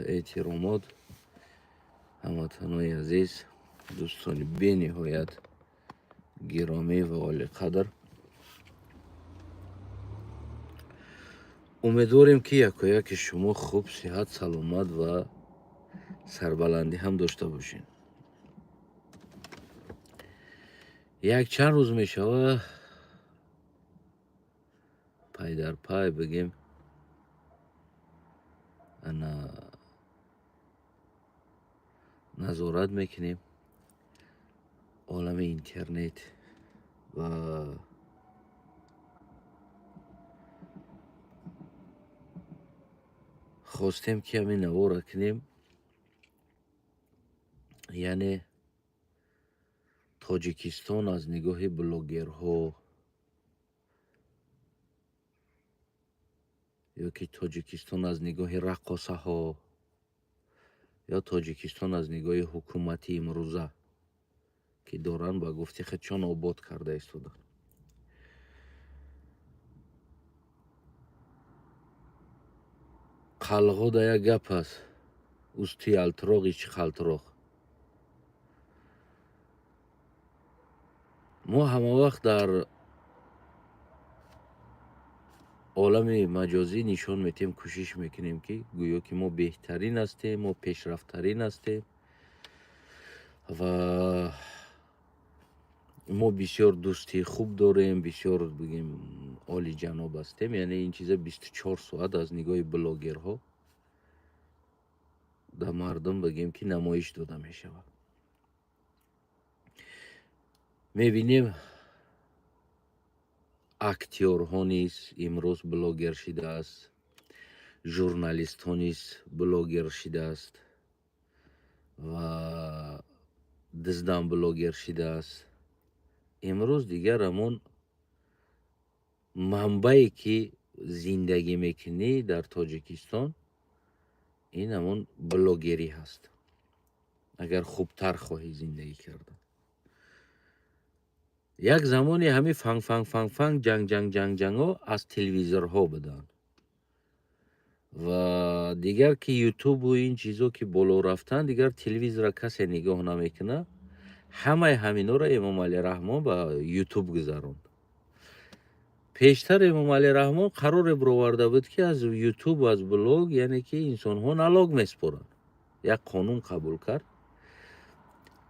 احترامات هموطنای عزیز، دوستان بی نهایت گرامی و عالی قدر، امیدواریم که یک شما خوب، صحت، سلامت و سربلندی هم داشته باشین. یک چند روز می شود پای در پای بگیم انا نظارت میکنیم عالم اینترنت و خواستیم که همین نوار کنیم، یعنی تاجیکستان از نگاه بلوگرها یا که تاجیکستان از نگاه رقاصه ها یا تاجیکستان از نگاه حکومتی امروزه که دارن با گفتی خودشان آباد کرده ایستادن. قلغو دا یک گپ است، اوستی التراغی چی خلتراغ. ما همه وقت در عالم مجازی نشان میتیم، کوشش میکنیم که گویا که ما بهترین هستیم، ما پیشرفتترین هستیم و ما بسیار دوستی خوب داریم، بسیار بگیم عالی جناب هستیم. یعنی این چیزا 24 ساعت از نگاه بلاگرها در مردم بگیم که نمایش داده می شود. میبینیم اکتیورها نیز امروز بلاگر شده است، ژورنالیست ها نیز بلاگر شده است و دزدان بلاگر شده است. امروز دیگر همون منبعی که زندگی میکنی در تاجیکستان این همون بلاگری هست، اگر خوبتر خواهی زندگی کردن. یک زمانی همین فنگ جنگ ها از تلویزیون‌ها بدن و دیگر که یوتیوب و این چیزا که بالا رفتن دیگر تلویزیون را کسی نگاه نمیکنه. همه همینا را امام علی رحمان با یوتیوب گذراند. پیشتر امام علی رحمان قرار برآورده بود که از یوتیوب و از بلاگ یعنی که انسان ها نلاگ میسپرن، یک قانون قبول کرد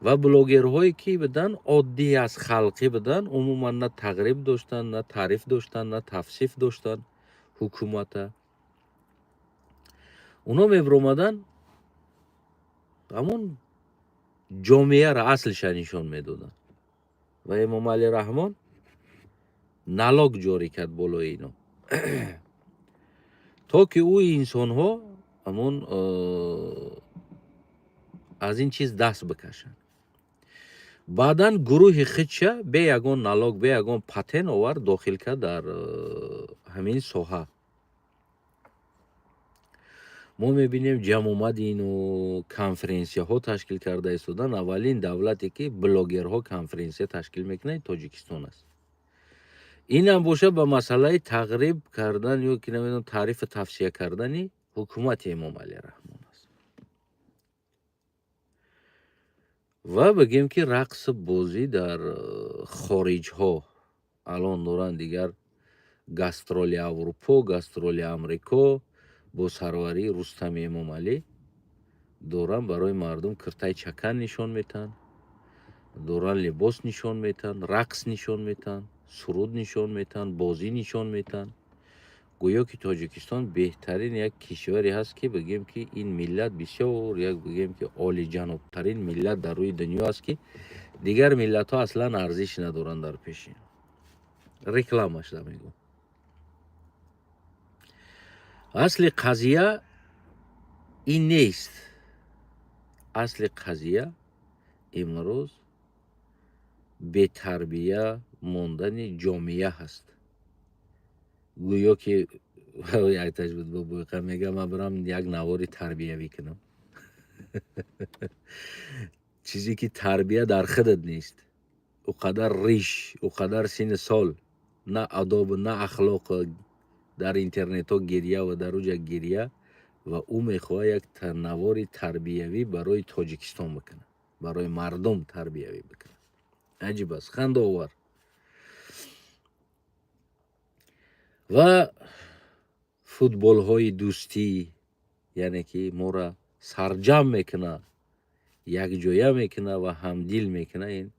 و بلاگرهایی که بدن عادی از خلقی بدن، عموما نه تقریب داشتن، نه تعریف داشتن، نه تفسیف داشتن حکومت. اونا میبرامدن همون جامعه را اصلش نشان میدادن و امام علی رحمان نلاگ جاری کرد بالای اینا تا که او انسان ها همون از این چیز دست بکشن. بعدن گروه خودشه به یگان نلاگ به یگان پتن آورد داخل کرد در همین ساحه. ما میبینیم جمع اومدین و کنفرانسیه ها تشکیل کرده ایستادن. اولین دولتی که بلاگرها کنفرانسیه تشکیل میکنه تاجیکستان است. این هم باشه به مسئله تقریب کردن یا که نمیدونم تعریف تفسیه کردنی حکومت امام علی رحمان است. و بگیم که رقص بازی در خارج ها الان دارن دیگر گاسترولی اروپا، گاسترولی امریکا با سروری رستم امام علی دوران برای مردم کرتای چکن نشان میتن، دوران لباس نشان میتن، رقص نشان میتن، سرود نشان میتن، بازی نشان میتن. گویا که تاجیکستان بهترین یک کشوری هست که بگیم که این ملت بسیار یک بگیم که عالی جناب ترین ملت در روی دنیا است که دیگر ملت ها اصلا ارزش ندارن در پیشین. رکلامش میگم. اصل قضیه این نیست. اصل قضیه امروز به تربیه ماندن جامعه هست. گویا که یک تجربه با میگم من برم یک نواری تربیوی کنم چیزی که تربیه در خودت نیست، اوقدر ریش، اوقدر سین سال، نه آداب نه اخلاق، در اینترنت ها گریه و در اوجه گریه و او میخواه یک نوار تربیوی برای تاجیکستان بکنه، برای مردم تربیوی بکنه. عجیب است، خنده آور. و فوتبال های دوستی، یعنی که ما را سرجم میکنه، یک جایه میکنه و همدل میکنه. این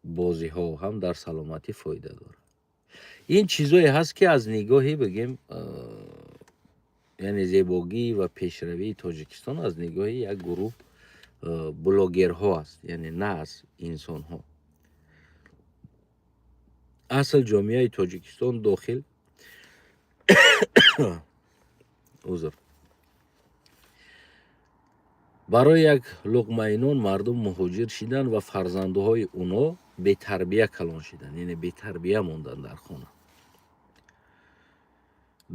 بازی ها هم در سلامتی فایده داره. این چیزایی هست که از نگاهی بگیم یعنی زیباگی و پیشروی تاجیکستان از نگاهی یک گروه بلاگرها است، یعنی نه از انسان ها. اصل جامعه تاجیکستان داخل عذر برای یک لقمه نان مردم مهاجر شدند و فرزندهای اونا بی تربیه کلان شدند، یعنی بی تربیه موندن در خانه.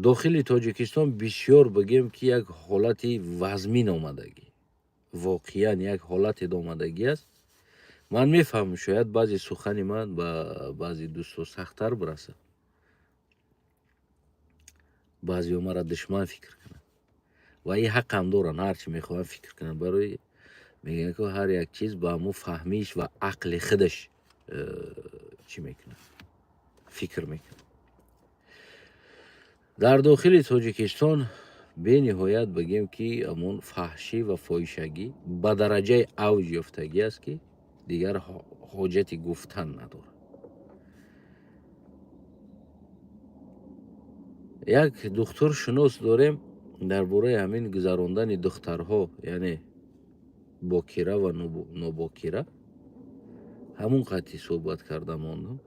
داخل تاجیکستان بسیار بگیم که یک حالت وزمین آمدگی، واقعا یک حالت آمدگی است. من میفهمم شاید بعضی سخن من با بعضی دوستو سخت‌تر برسه، بعضی مرا دشمن فکر کنند و این حق هم دارن، هرچی میخوان فکر کنن. برای میگن که هر یک چیز با مو فهمیش و عقل خودش چی میکنه، فکر میکنه. در داخل تاجیکستان به نهایت بگیم که امون فحشی و فاحشگی به درجه اوج یافتگی است که دیگر حاجت گفتن نداره. یک دکتر شناس داریم درباره همین گذراندن دخترها، یعنی باکره و ناباکره، همون قطعی صحبت کرده ماندم.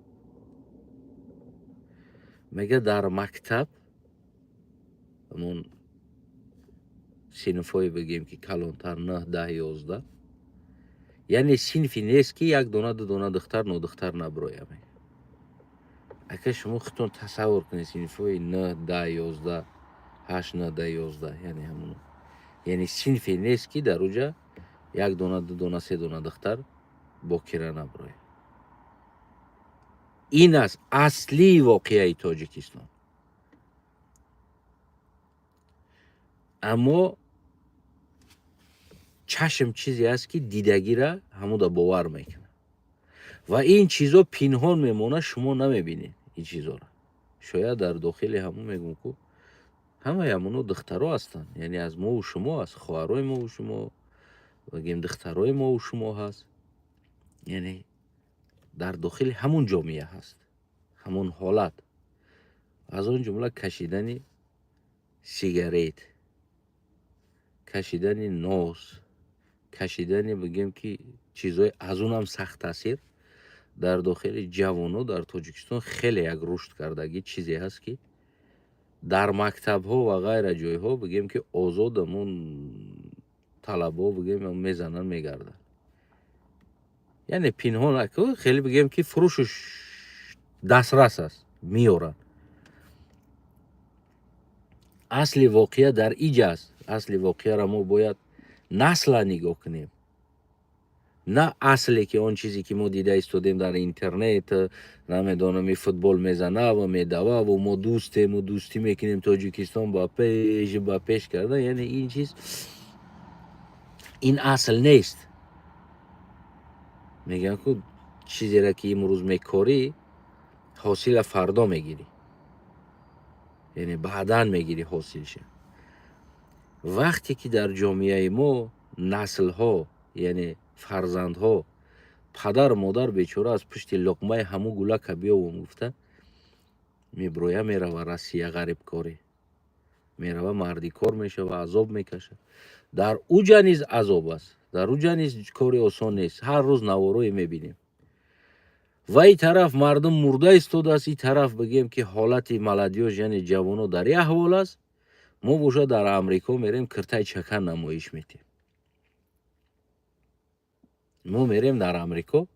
میگه در مکتب همون صنفای بگیم که کلانتر 9 10 11، یعنی صنفی نیست که یک دونه دو دونه دختر دختر نبرویه. اگه شما خودتون تصور کنید صنفای 9 10 11 8 9 10 11، یعنی همون، یعنی صنفی نیست که در اوجا یک دونه دو دونه سه دونه دختر باکره نبرویه. این است اصلی واقعه تاجیکستان. اما چشم چیزی است که دیدگی را همون باور میکنه و این چیزا پنهان میمونه، شما نمیبینید این چیزا را. شاید در داخل همون میگم که همه همونو دخترها هستن، یعنی از ما و شما، از خواهرای ما و شما بگیم دخترای ما و شما هست، یعنی در داخل همون جامعه هست، همون حالت. از اون جمله کشیدن سیگاریت، کشیدن نوز، کشیدن بگیم که چیزای از اون هم سخت تاثیر در داخل جوانو در تاجیکستان خیلی یک رشد کردگی چیزی هست که در مکتب ها و غیر جای ها بگیم که آزادمون طلبا بگیم میزنن میگردن، یعنی پنهان نکو، خیلی بگیم که فروشش دسترس است میارن. اصل واقعه در ایجا است. اصل واقعه را ما باید نسل نگاه کنیم، نه اصلی که آن چیزی که ما دیده ایستادیم در اینترنت، نمیدانم فوتبال میزنه و میدوه و ما دوستیم و دوستی میکنیم تاجیکستان با پیش کرده، یعنی این چیز این اصل نیست. میگن که چیزی را که امروز میکاری حاصل فردا میگیری، یعنی بعداً میگیری حاصلش. وقتی که در جامعه ما نسل ها یعنی فرزند ها پدر مادر بیچاره از پشت لقمه همو گوله کبیا و مفته میبرویه میروه رسیه غریب کاری، میروه مردی کار میشه و عذاب میکشه. در اوجا نیز عذاب است، در اوجا نیز کاری آسان نیست. هر روز نواروی میبینیم و این طرف مردم مرده ایستاده است، این طرف بگیم که حالت ملدیاش یعنی جوانو در این احوال است. ما بوشا در امریکا میریم کرتای چکن نمایش میتیم، ما میریم در امریکا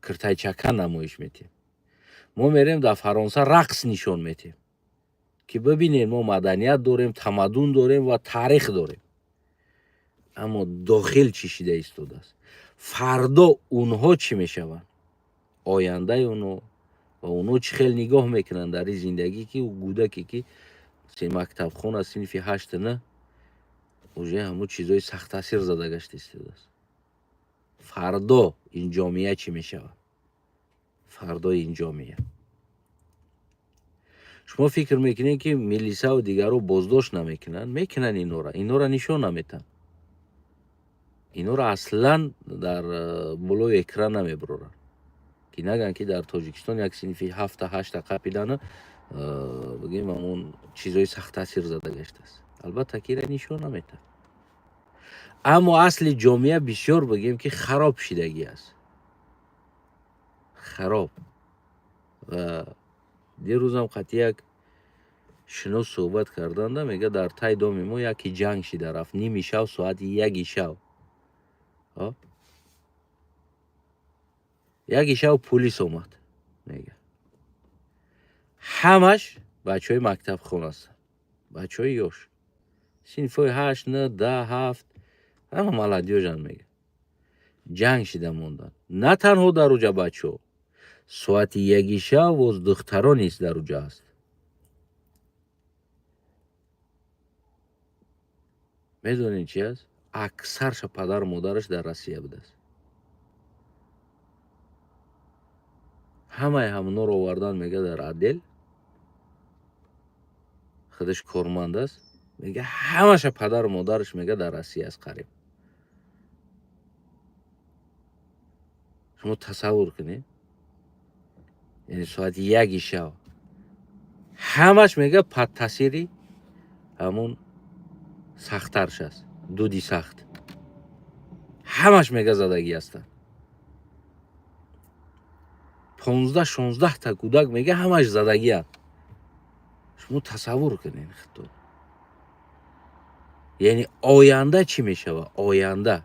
کرتای چکن نمایش میتیم، ما میریم در فرانسه رقص نشون میتیم که ببینید ما مدنیت داریم، تمدن داریم و تاریخ داریم. اما داخل چی شده ایستاده است. فردا اونها چی میشوند، آینده اونو و اونو چی خیلی نگاه میکنن در این زندگی که و گودکی که سی مکتب خون از صنف 8 نه уже ҳамун чизҳои сахттаъсир зада гашта истодааст. фардо ин ҷомеа чӣ мешавад? фардои ин ҷомеа шумо фикр мекунед ки милисаву дигарҳо боздошт намекунанд? Мекунанд инҳоро нишон наметиҳанд. Инҳоро аслан дар болои экран намебуроранд. Ки нагӯянд ки дар Тоҷикистон як синфи 7-8 қапидана бигем ҳамун чизҳои сахттаъсир зада гаштааст. Албатта ки ира нишон наметиҳанд. Аммо асли ҷомеа бисёр бигем ки хароб шидагӣ аст. хароб. Ва дирӯзам қатъи як шинос суҳбат карданда, мега дар таи доми мо яке ҷанг шида рафт. Ними шав, соати 1 шав. Яки шав полис омад, мега. Ҳамаш бачаҳои мактабхон ҳастанд. Бачаҳои ёш. Синфҳои 8, 9, 10, 7, ҳама маладёжанд, мега. Ҷанг шида монданд. На танҳо дар уҷа бачаҳо. Соати 1 шав боз духтарон низ дар уҷа аст. медонед чи аст? Аксарша падару модараш дар Россия будааст. ҳамаи ҳамонҳоро овардан, мега дар отдел. худаш корманд аст. Мега ҳамаша падару модараш, мега дар Россия аст қариб. шумо тасаввур кунед. яъне соати 1 шав. ҳамаш мега под таъсири ҳамун сахттарш аст. дуди сахт. ҳамаш мега задагӣ ҳастанд. 15-16 та кӯдак мега ҳамаш задагианд. шумо тасаввур кунед худто. яъне оянда чӣ мешавад? Оянда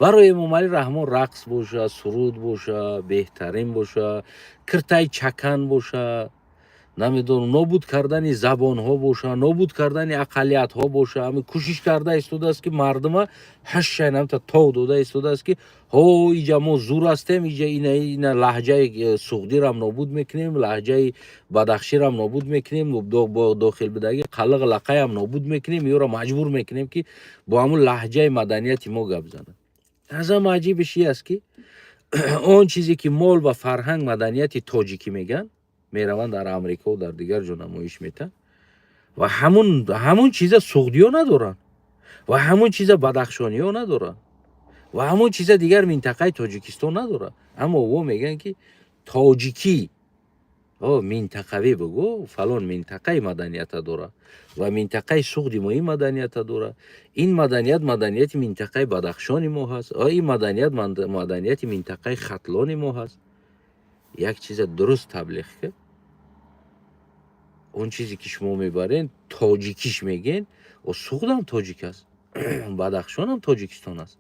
барои Эмомалӣ Раҳмон рақс боша, суруд боша, беҳтарин боша, киртаи чакан боша, намедонам нобуд кардани забонҳо боша, нобуд кардани ақалиятҳо боша. Ҳамин кӯшиш карда истодааст ки мардума ҳашшай намта тов дода истодааст ки ҳо иҷа мо зур ҳастем, иҷа ина лаҳҷаи суғдирам нобуд мекунем, лаҳҷаи бадахширам нобуд мекунем, бо дохилбудагӣ қалиқ лақаям нобуд мекунем, ёро маҷбур мекунем ки бо ҳамун лаҳҷаи маданияти мо гап занад. аз ҳама аҷибиш ин аст ки он чизе ки мол ва фарҳанг маданияти тоҷикӣ меган, мераванд дар Амрико, дар дигар ҷо намоиш метиҳанд ва ҳамун чиза суғдиё надоранд ва ҳамун чиза бадахшониё надоранд ва ҳамун чиза дигар минтақаи Тоҷикистон надорад. Аммо во меган ки тоҷикӣ минтақавӣ бигӯ, фалон минтақаи маданията дорад ва минтақаи суғди мо ин маданията дорад. Ин маданият маданияти минтақаи Бадахшони мо ҳаст. Ин маданият маданияти минтақаи Хатлони мо ҳаст. як чиза дуруст таблиғ кард. он чизе ки шумо мебарен тоҷикиш мегӯен, суғдам тоҷик аст. Бадахшонам Тоҷикистон аст.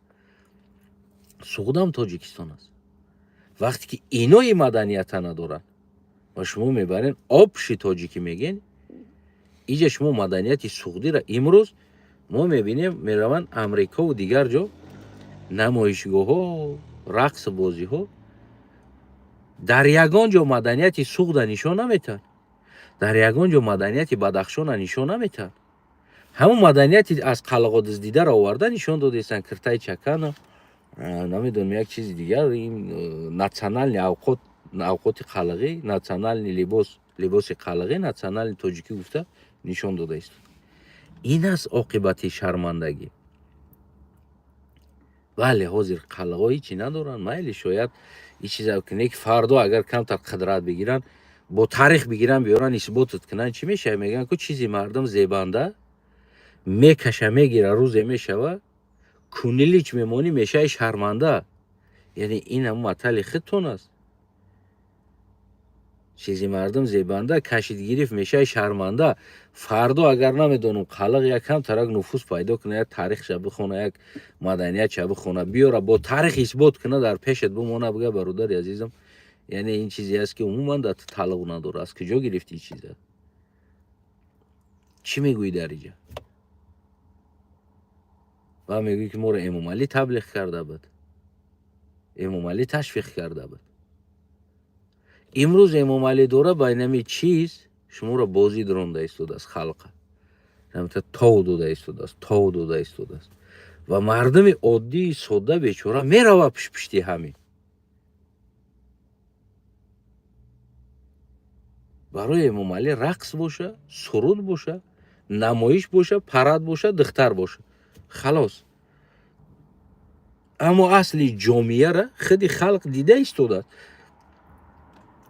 суғдам Тоҷикистон аст. вақте ки ино ин маданията надоранд ва шумо мебарен обши тоҷикӣ мегӯен, иҷа шумо маданияти суғдира имрӯз мо мебинем мераванд Амрикову дигар ҷо намоишгоҳҳо, рақсу бозиҳо дар ягон ҷо маданияти суғда нишон наметиҳанд. дар ягон ҷо маданияти Бадахшона нишон наметиҳанд. ҳамун маданияти аз қалғо дуздидаро оварда нишон додаистанд. киртаи чакана, намедонам як чизи дигар, ин национални авқоти қалғӣ, национални либоси қалғӣ, национални тоҷикӣ гуфта нишон дода истод. ин аст оқибати шармандагӣ. бале ҳозир қалғо ҳичи надоранд. майли шояд ин чиза куне ки фардо агар камтар қудрат бигиранд, бо таърих бигиранд, биёранд исботот кунанд, чӣ мешавад? мегӯянд ку чизи мардум зебанда мекаша, мегира, рӯзе мешава, кунилич мемонӣ, мешаи шарманда. яъне ин ҳамун матали худтон аст. чизи мардум зебанда, кашид гирифт, мешаи шарманда. фардо агар намедонам қалғ якам тарак нуфус пайдо куна, як таърихша бихона, як маданиятша бихона, биёра бо таърих исбот куна, дар пешат бимона, бигӯя бародари азизам, яъне ин чизе аст ки умуман дар талғ надорад. аз куҷо гирифти ин чиза? чӣ мегӯӣ дар иҷа? ва мегӯӣ ки моро Эмомалӣ таблиғ карда буд, Эмомалӣ ташвиқ карда буд. имрӯз Эмомалӣ дора ба инами чиз шуморо бозӣ ронда истодааст халқа. همتا тов дода истодааст, тов дода истодааст ва мардами оддии содда бечора мерава пишти ҳамин. барои Эмомалӣ рақс боша, суруд боша, намоиш боша, парад боша, духтар боша. Халос. аммо асли ҷомеяра худи халқ дида истодааст.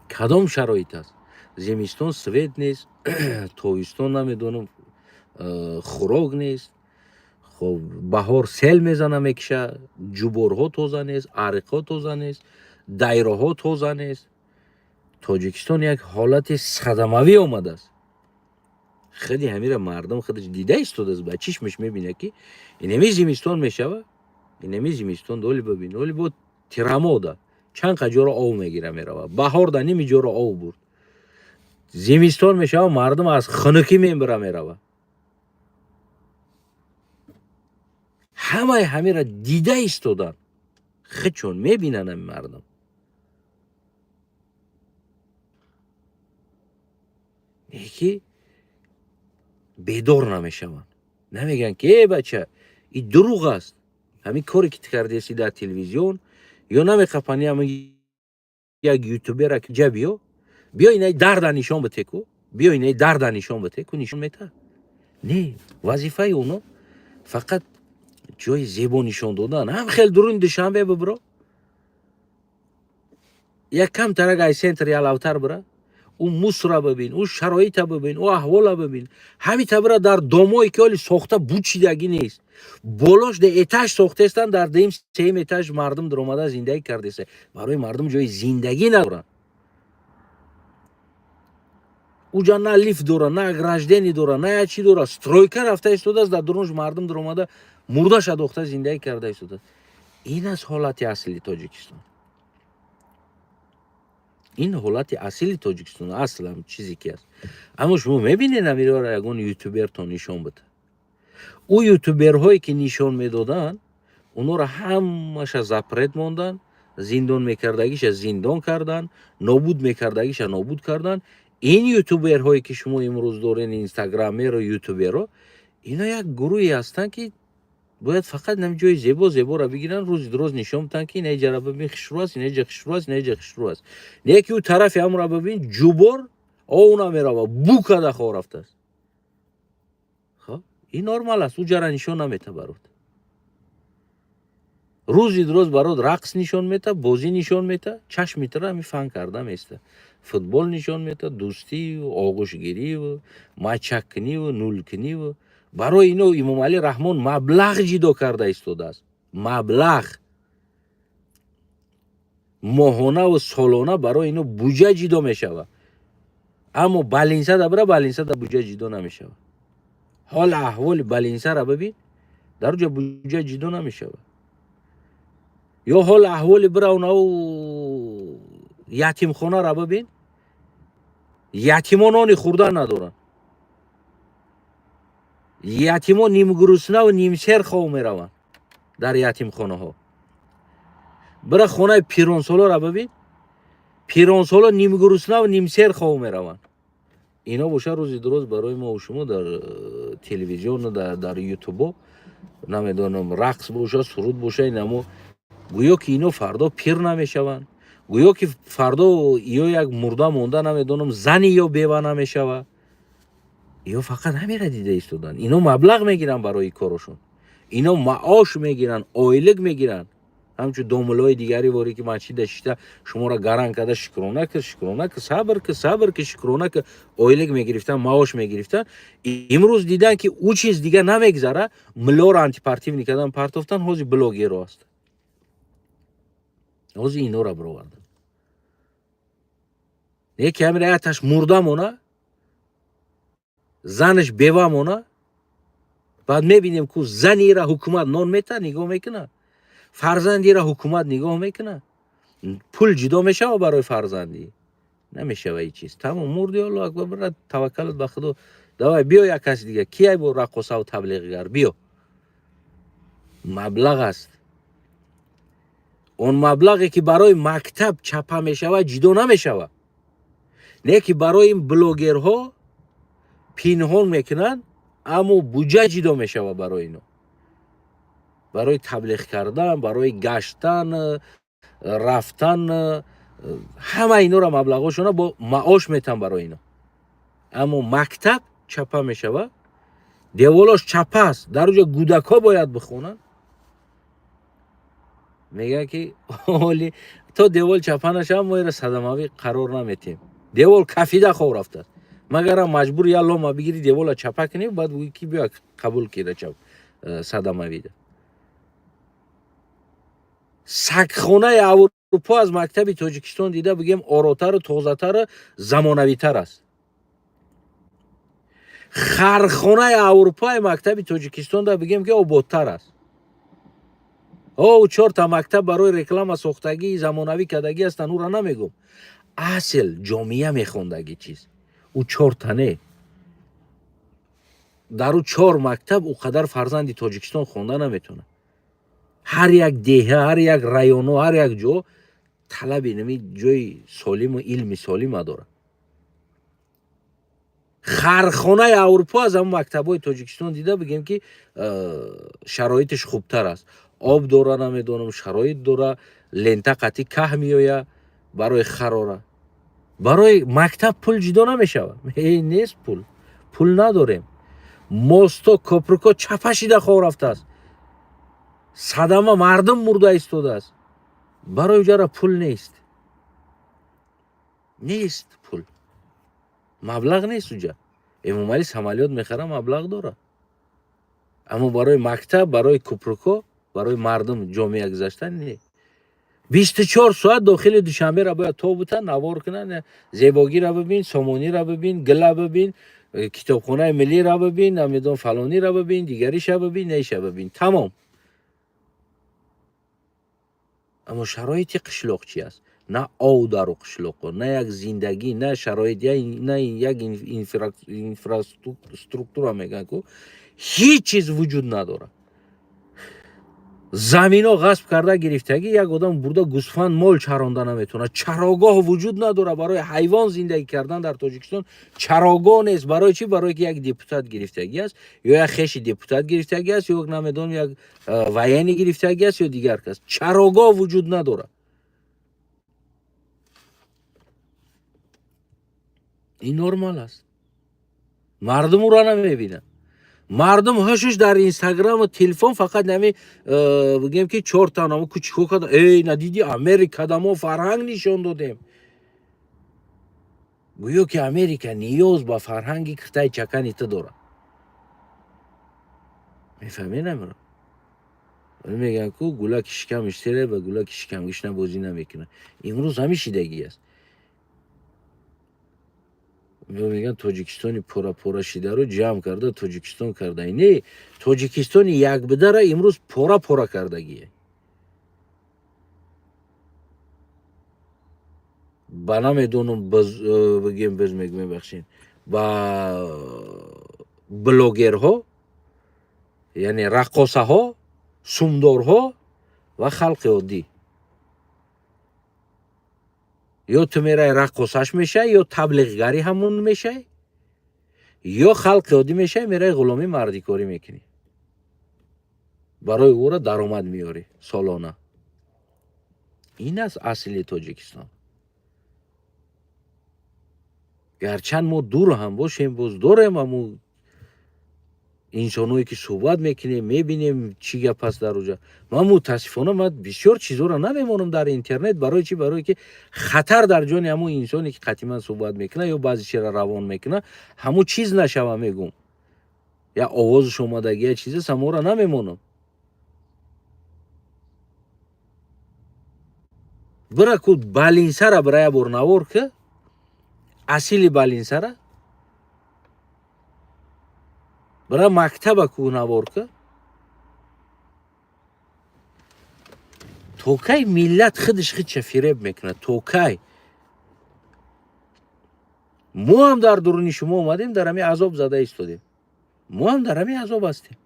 Кадом шароит аст? Зимистон свет нест, тобистон намедонам хӯрок нест. خب بهار سیل میزنه میکشه، جبورها تازه نیست، عرقها تازه نیست، دایره‌ها تازه نیست. تاجیکستان یک حالت صدموی آمده است. خیلی همین مردم خودش دیده ایستاده است، بچیش میبینه که اینمی زمستان میشوه، اینمی زمستان دولی ببین، دولی با تیرامودا چند قجار آب میگیره میروه. بهار دنی میجور آب برد. زمستان میشوه مردم از خنکی میبره میروه. همه همه را دیده ایستادن. خودشون میبینن این مردم. یکی بیدار نمیشون. نمیگن که ای بچه این دروغ است. همین کاری که کردی سی در تلویزیون یا نمیخپنی همین یک یوتیوبر که جا بیا اینای درد نشان بده کو، بیا اینای درد نشان بده کو، نشان میده. نه، وظیفه اونو فقط جای زیبا نشان دادن. هم خیلی درون دوشنبه ببرو، یک کم ترک ای سنتر یا لاوتر بره، اون موسرا ببین، اون شرایط ببین، اون احوالا ببین. همین تبره در دامایی که حالی ساخته بوچیدگی نیست. بالاش ده اتاش ساخته استن، در دیم سیم اتاش مردم در اومده زندگی کرده است. برای مردم جای زندگی ندارن. اوجا نه لیفت داره، نه گراژدنی داره، نه چی داره. استرویکا رفته ایستاده است، در درونش مردم در اومده مرده شده دختر زندگی کرده ایستاده. این از حالت اصلی تاجیکستان. این حالت اصلی تاجیکستان اصلا چیزی که است. اما شما میبینید نمیره را یگان یوتیوبر تا نشان بده. او یوتیوبرهایی که نشان میدادن اونا را همش زپرت موندن، زندان میکردگیش زندان کردن، نابود میکردگیش نابود کردن. این یوتیوبرهایی که شما امروز دارین، اینستاگرامر و یوتیوبرها، اینا یک گروهی هستن که باید فقط نمی جای زیبا زیبا را بگیرن، روز دروز نشون بدن که اینجا جرا ببین خشرو است، اینجا خشرو است، اینجا خشرو است. نه که اون طرف هم را ببین جبر اونا میرا بو کده خو رفته است. خب این نرمال است، او جرا نشون نمیده برات. روزی دروز برات رقص نشون میده، بازی نشون میده، چشم میتره می فن کرده میسته. فوتبال نشون میده، دوستی و آغوشگیری و ماچکنی و نولکنی و برای اینو امامعلی رحمان مبلغ جدا کرده ایستاده است. مبلغ ماهانه و سالانه برای اینو بودجه جدا میشوه. اما بالینسه دبره، بالینسه در بودجه جدا نمیشوه. حال احوال بالینسه را ببین، در اونجا بودجه جدا نمیشوه. یا حال احوال بره اونو یتیم خانه را ببین، یتیمان نان خوردن ندارن. یتیمان نیم گرسنه و نیم سیر خواب میرون در یتیم خانه ها. برای خانه پیرانسالا را ببین، پیرانسالا نیم گرسنه و نیم سیر خواب میرون. اینا باشه روزی دروز برای ما و شما در تلویزیون و در یوتیوب نمیدونم رقص باشه، سرود باشه، اینما گویا که اینا فردا پیر نمیشون، گویا که فردا یا یک مرده مونده نمیدونم زنی یا بیوه نمیشوه. یا فقط همین را دیده ایستادن. اینا مبلغ میگیرن برای کارشون، اینا معاش میگیرن، آیلگ میگیرن. همچون دوملای دیگری واری که مچی داشته شما را گران کرده، شکرانه که صبر که شکرانه که آیلگ میگرفتن، معاش میگرفتن. امروز دیدن که او چیز دیگه نمیگذره، ملا را آنتی پارتیو میکردن پرتافتن، حوزی بلاگیر است. حوزی اینا را بروردن. یکی همین رایتش مرده مونه، زنش بیوه مونه. بعد میبینیم که زنی را حکومت نان میته، نگاه میکنه. فرزندی را حکومت نگاه میکنه. پول جدا میشه و برای فرزندی نمیشه و این چیز. تمام مردی الله اکبر، برای توکلت به خدا. دوای بیا یک کس دیگه کیای با رقصه و تبلیغگر بیا. مبلغ است. اون مبلغی که برای مکتب چپه میشه و جدا نمیشه. نه که برای این بلوگرها پینهان میکنن، اما بودجه جدا میشود برای اینو، برای تبلیغ کردن، برای گشتن، رفتن، همه اینا را مبلغاشون با معاش میتن برای اینا. اما مکتب چپه میشود، دیوالاش چپه است، در اونجا کودک‌ها باید بخونن. میگه که اولی تا دیوال چپه نشه ما را صدموی قرار نمیتیم، دیوال کفیده خو رفته، مگر مجبور یا لوما بگیری دیوال چپه کنی، بعد وی کی بیا قبول کیره چپ صدموی ده. سگخونه اروپا از مکتب تاجیکستان دیده بگیم آراتر و تازه‌تر، زمانوی‌تر است. خرخونه اروپا مکتب تاجیکستان ده بگیم که آبادتر است. او 4 تا مکتب برای رکلام ساختگی زمانوی کردگی هستن، او را نمیگم. اصل جامعه میخوندگی چیز او 4 تنه، در او 4 مکتب او قدر فرزند تاجیکستان خونده نمیتونه. هر یک دهه، هر یک رایون و هر یک جو طلب نمی جای سالم و علم سالم داره. خرخانه اروپا از هم مکتبای تاجیکستان دیده بگیم که شرایطش خوبتر است. آب داره، نمیدونم شرایط داره، لنته قطعی که میآید برای خراره. برای مکتب پول جدا نمیشود. نیست پول نداریم. ماستا کپرکا چپشیده خو رفته است، صدمه مردم مرده ایستاده است، برای جرا پول نیست پول، مبلغ نیست اونجا. امام علی سمالیات میخره مبلغ داره، اما برای مکتب، برای کپرکا، برای مردم جامعه گذاشتن نه. 24 ساعت داخل دوشنبه را باید تو بودن نوار کنن، زیباگی را ببین، سامانی را ببین، گله ببین، کتابخانه ملی را ببین، نمیدون فلانی را ببین، دیگریش را ببین، نیش را ببین، تمام. اما شرایط قشلاق چی است؟ نه آو در قشلاق، نه یک زندگی، نه شرایط، نه یک اینفراستراکچور میگن که هیچ چیز وجود نداره. زمین ها غصب کرده گرفتگی، یک آدم برده گوسفند مال چرانده نمیتونه، چراگاه وجود نداره برای حیوان زندگی کردن در تاجیکستان. چراگاه نیست. برای چی؟ برای که یک دیپوتات گرفتگی است، یا یک خش دیپوتات گرفتگی است، یا یک نمیدونم یک ویانی گرفتگی است، یا دیگر کس. چراگاه وجود نداره. این نرمال است. مردم او را نمیبینن. مردم هاشش در اینستاگرام و تلفن فقط نمی بگیم که 4 تا نامو کوچیکو کد، ای ندیدی امریکا دما فرهنگ نشون دادیم. گویو که امریکا نیاز با فرهنگی کتای چکن تو داره. میفهمی نمیرم. ولی میگن که گولا که شکمش تیره و گولا که شکمش بازی نمیکنه. امروز همین شیدگی است. میگن تاجیکستانی پورا شیده رو جمع کرده تاجیکستان کرده. نه، تاجیکستانی یک بده را امروز پورا کردگیه. با نمیدونم بگیم ببخشین، با بلوگر یعنی رقاصه ها، سومدار و خلق عادی. یا تو میره رقاصش میشه، یا تبلیغگری همون میشه، یا خلق عادی میشه، میره غلامی مردی کاری میکنی، برای او را درآمد میاری سالانه. این است اصلی تاجیکستان. گرچند ما دور هم باشیم باز داریم همو انسانایی که صحبت میکنیم، میبینیم چی گپ است در اونجا. من متاسفانه من بسیار چیزا را نمیمونم در اینترنت. برای چی؟ برای که خطر در جان همو انسانی که قطعا صحبت میکنه یا بعضی چیزا روان میکنه همو چیز نشوه میگم، یا آوازش اومدگی یا چیزی سمو را نمیمونم. برا کود بالینسه را برای برنوار که اصیلی بالینسه را برای مکتب کو نوار که توکی ملت خودش خود فریب میکنه. توکی ما هم در درون شما اومدیم در همین عذاب زده ایستادیم. ما هم در همین عذاب هستیم.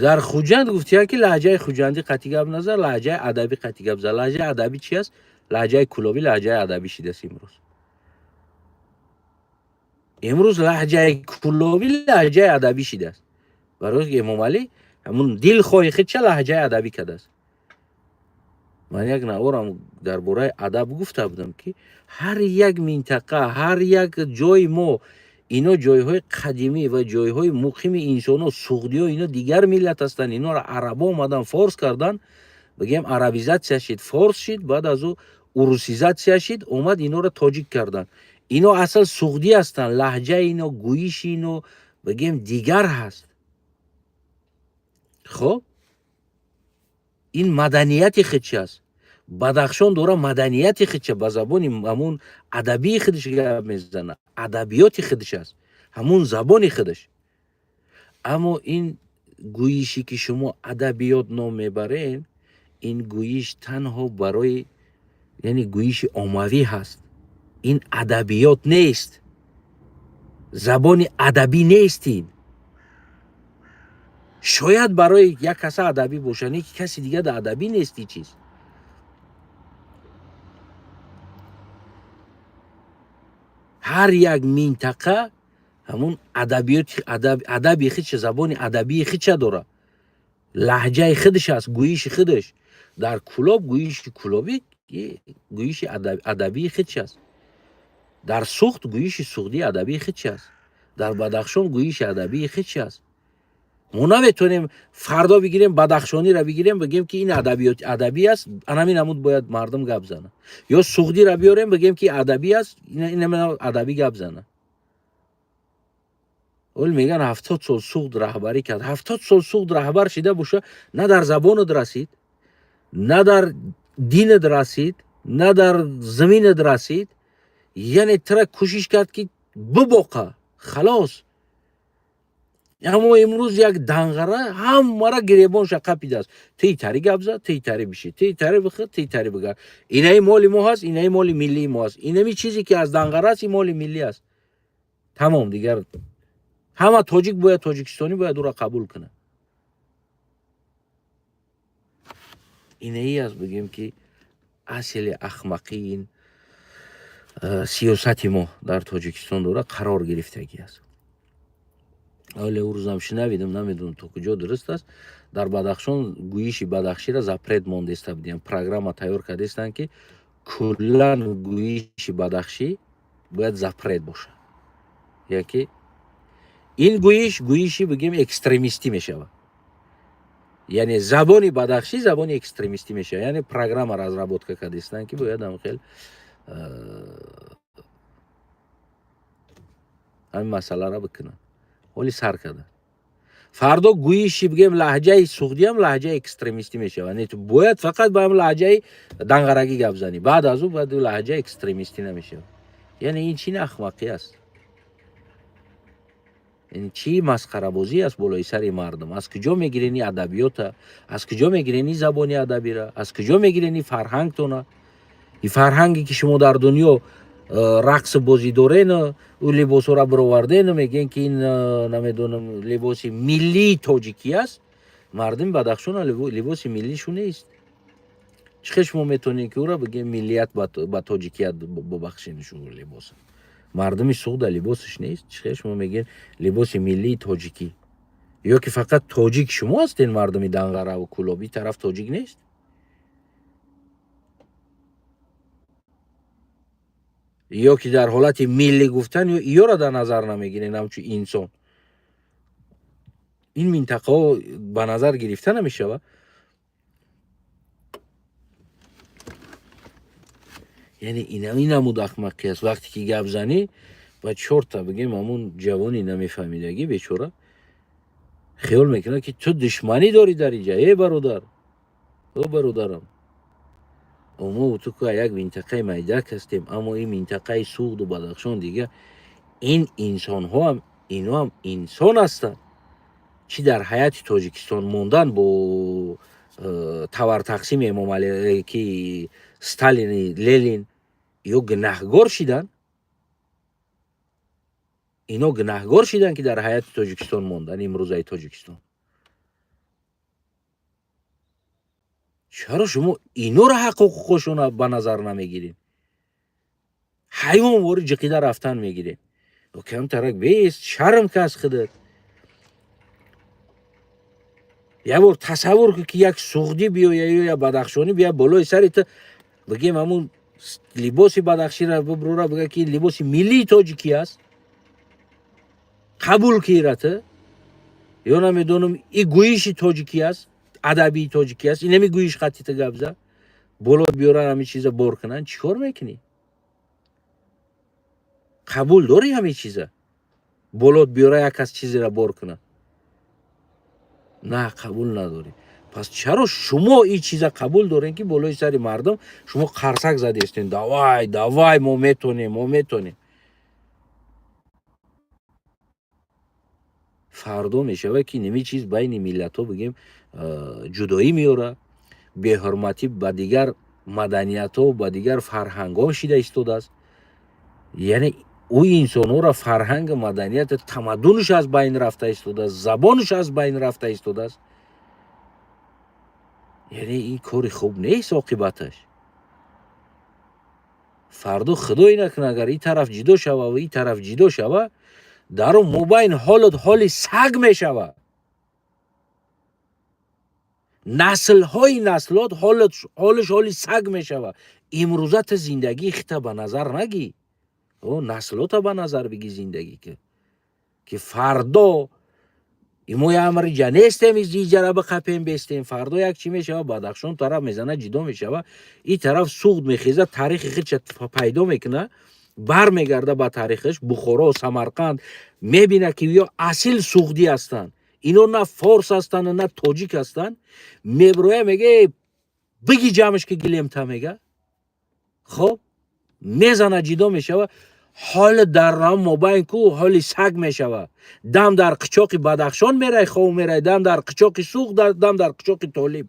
در خوجند گفتی که لهجه خوجندی قطعی گپ نظر، لهجه ادبی قطعی گپ زد. لهجه ادبی چی است؟ لهجه کلابی لهجه ادبی شده است امروز. امروز لهجه کلابی لهجه ادبی شده است. برای که امام علی همون دل خواهی خود چه لهجه ادبی کرده است. من یک نوارم درباره ادب گفته بودم که هر یک منطقه، هر یک جای ما، اینا جایهای قدیمی و جایهای مقیم انسان ها، سعودی ها، اینا دیگر ملت هستند. اینا را عربا اومدن فارس کردن، بگیم عربیزاسیا شد، فارس شد، بعد از او روسیزاسیا شد، اومد اینا را تاجیک کردن. اینا اصل سعودی هستند، لهجه اینا، گویش اینا بگیم دیگر هست. خب این مدنیت خودش است. بدخشان داره مدنیت خودش، به زبان همون ادبی خودش گپ میزنه، ادبیات خودش است، همون زبان خودش. اما این گویشی که شما ادبیات نام میبرین، این گویش تنها برای یعنی گویش عمومی هست. این ادبیات نیست، زبان ادبی نیستین. شاید برای یک کس ادبی باشه، نه کسی دیگه در ادبی نیستی چیز. هر یک منطقه همون ادبیات ادبی خودش، زبان ادبی خودش داره، لهجه خودش است، گویش خودش. در کلاب گویش کلابی، گویش ادبی خودش است. در سوخت گویش سوختی ادبی خودش است. در بدخشان گویش ادبی خودش است. ما نمیتونیم فردا بگیریم بدخشانی را بگیریم بگیم که این ادبیات ادبی است، همین نمود باید مردم گپ زنه، یا سوختی را بیاریم بگیم که ادبی است، این ادبی گپ زنه. اول میگن 70 سال سوخت رهبری کرد. 70 سال سوخت رهبر شده باشه، نه در زبان رسید، نه در دین رسید، نه در زمین رسید. یعنی ترا کوشش کرد که بباقه خلاص. اما امروز یک دنگره همه را گریبان شقپیده است. تی تری گپ زد، تی تری بشه، تی تری بخواد، تی تری بگه. اینای مال ما هست، اینای مال ملی ما هست. اینمی چیزی که از دنگره است، این مال ملی است. تمام دیگر همه تاجیک باید، تاجیکستانی باید او را قبول کنه. اینایی است بگیم که اصل احمقی این سیاست ما در تاجیکستان دوره قرار گرفتگی است. حالا او روزم شنویدم، نمیدونم تو کجا درست است، در بدخشان گویش بدخشی را زپرد مانده است بودیم، پروگرام تیار کرده استند که کلا گویش بدخشی باید زپرد باشه. یکی این گویشی بگیم اکستریمیستی میشه، یعنی زبانی بدخشی زبانی اکستریمیستی میشه. یعنی پروگرام را از رابط کرده استند که باید هم خیلی همین مسئله را بکنن. ولی سر کرده فردا گویشی بگیم لهجه سوختی هم لهجه اکستریمیستی میشه، یعنی تو باید فقط با هم لهجه دنگرگی گپ زنی، بعد از اون باید لهجه اکستریمیستی نمیشه. یعنی این چی احمقی است، این چی مسخره بازی است بالای سر مردم. از کجا میگیرینی ادبیات؟ از کجا میگیرینی زبانی ادبی را؟ از کجا میگیرینی فرهنگ تو؟ این فرهنگی که شما در دنیا رقص بازی دارین، او لباس را برآوردین، میگن که این نمیدونم لباس ملی تاجیکی است. مردم بدخشان لباس ملیشون نیست. چه شما میتونین که او را بگین ملیت با تاجیکیت ببخشینشون لباس؟ مردم سعود لباسش نیست. چه شما میگین لباس ملی تاجیکی؟ یا که فقط تاجیک شما هستین؟ مردم دنگره و کلابی طرف تاجیک نیست؟ یا که در حالت ملی گفتن یا را در نظر نمیگیرین همچون انسان؟ این منطقه ها به نظر گرفته نمیشه. یعنی این نمود احمقی است. وقتی که گپ زنی و چرت بگیم همون جوانی نمیفهمیدگی بیچاره خیال میکنه که تو دشمنی داری در اینجا. ای برادر، او برادرم، اما تو که یک منطقه میدک هستیم، اما این منطقه سوخت و بدخشان دیگه این انسان ها هم اینا هم انسان هستند. چی در حیات تاجیکستان موندن با تور تقسیم امام علی که ستالین لنین، یا گناهگار شدن. اینا گناهگار شدن که در حیات تاجیکستان موندن. امروزای تاجیکستان چرا شما اینا را حقوق خودشون به نظر نمیگیرین؟ حیوان واری جقیده رفتن میگیرین. و کمترک بیست شرم کس خودت. یه بار تصور کن که یک سوغدی بیا یا بدخشانی بیا بالای سرت بگیم همون لباسی بدخشی را ببرو را بگه که لباسی ملی تاجیکی است، قبول کیرته یا نمیدونم این گویشی تاجیکی است، ادبی تاجیکی است، این نمی گویش خطی تا گبزه بالا بیارن همین چیزا بار کنن، چیکار میکنی؟ قبول داری همین چیزا بالا بیاره یک از چیزی را بار کنه؟ نه قبول نداری. پس چرا شما این چیزا قبول دارین که بالای سر مردم شما قرصک زده استین دوای دوای ما میتونیم. فردا میشوه که نمی چیز بین ملت ها بگیم جدایی میاره، به حرمتی با دیگر مدنیت ها و با دیگر فرهنگ ها شده ایستاده است. یعنی او انسان ها را فرهنگ مدنیت تمدنش از بین رفته ایستاده است، زبانش از بین رفته ایستاده است. یعنی این کاری خوب نیست عاقبتش. فردا خدای نکنه اگر این طرف جدا شوه و این طرف جدا شوه، در اون مابین حال سگ میشوه. نسل های نسلات حالش حال سگ میشوه. امروزه تا زندگی خیلی به نظر نگی، نسلات به نظر بگی زندگی که فردا ما یه امر جا نیستیم از دیجا را بخپیم بیستیم. فردا یک چی میشه بدخشان طرف میزنه جدا میشه، این طرف سوخت میخیزه، تاریخ خیلی پیدا میکنه، بر میگرده با تاریخش. بخارا و سمرقند میبینه که یا اصیل سوختی هستن، اینا نه فارس هستن نه تاجیک هستن. میبروه میگه بگی جمعش که گلیم تا میگه خب میزنه جدا میشه، حال در رام مبین کو حالی سگ میشوه. دم در قچاق بدخشان میره خو میره، دم در قچاق سوق، دم در قچاق طالب.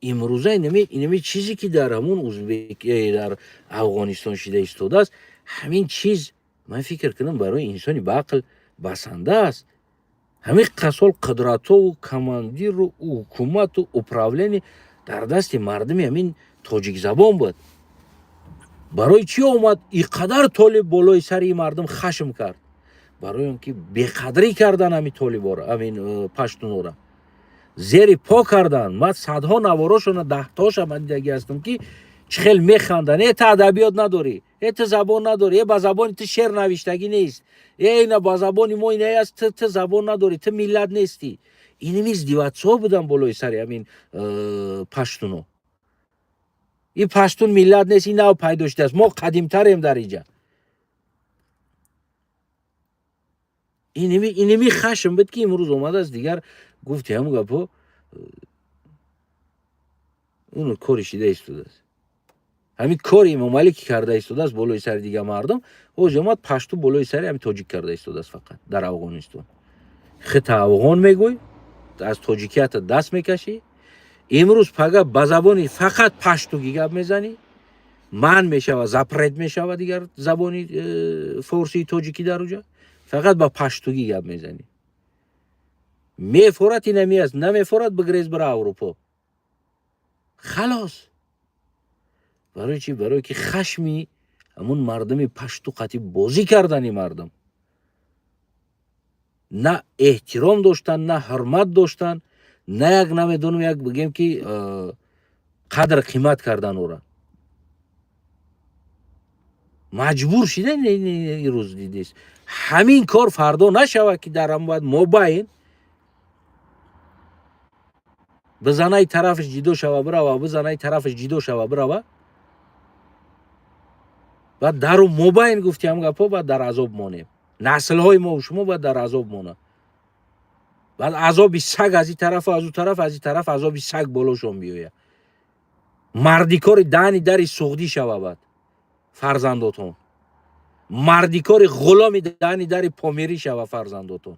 امروزه اینمی چیزی که در همون ازبک در افغانستان شده ایستاده است، همین چیز من فکر کنم برای انسانی با عقل بسنده است. همین قصال قدرت و کماندیر و حکومت و اپراولینی در دست مردمی همین تاجیک زبان بود. برای چی اومد اینقدر طالب بالای سر این مردم خشم کرد؟ برای اینکه بی‌قدری کردن همین طالبا را، همین پشتونا را زیر پا کردن. من صدها نواراشون 10 تاش من دیگه هستم که چخیل میخندن. ای تا ادبیات نداری، ای تا زبان نداری، ای با زبان تو شعر نوشتگی نیست، ای اینا با زبان ما اینه است، تو زبان نداری، تو ملت نیستی. این میز دیواتسا بودن بالای سر همین پشتونا. این پشتون ملت نیست، این نو پیدا شده است، ما قدیمتریم در اینجا. اینمی خشم بود که امروز اومده است دیگر گفتی همون گپا اونو کارش دیده ایستاده است. همین کاری امام مالک کرده ایستاده است بالای سر دیگه مردم، او جماعت پشتو بالای سر همین تاجیک کرده ایستاده است. فقط در افغانستان خط افغان میگوی، از تاجیکیت دست میکشی. امروز پگه با زبانی فقط پشتوگی گپ میزنی، من میشوه زپرد میشوه دیگر زبانی فارسی تاجیکی در اونجا فقط با پشتوگی گپ میزنی. میفورت اینمی است، نمیفورت بگریز برای اروپا خلاص. برای چی؟ برای که خشمی همون مردم پشتو قطعی بازی کردن. این مردم نه احترام داشتن، نه حرمت داشتن، نه یک نمیدونم یک بگیم که قدر قیمت کردن او را. مجبور شدن این روز دیدیست همین کار فردا نشوه که در هم باید مابین بزنای طرفش جدا شوه برو، بزنای طرفش جدا شوه برو، و در اون مابین گفتی هم گپا باید در عذاب مانیم. نسل های ما و شما باید در عذاب مانه. بعد عذابی سگ از این طرف و از اون طرف، از این طرف عذابی سگ بالاشون بیایه. مردی کار دهنی دری سوغدی شوه بعد فرزنداتون. مردی کار غلامی دهنی دری پامیری شوه فرزنداتون.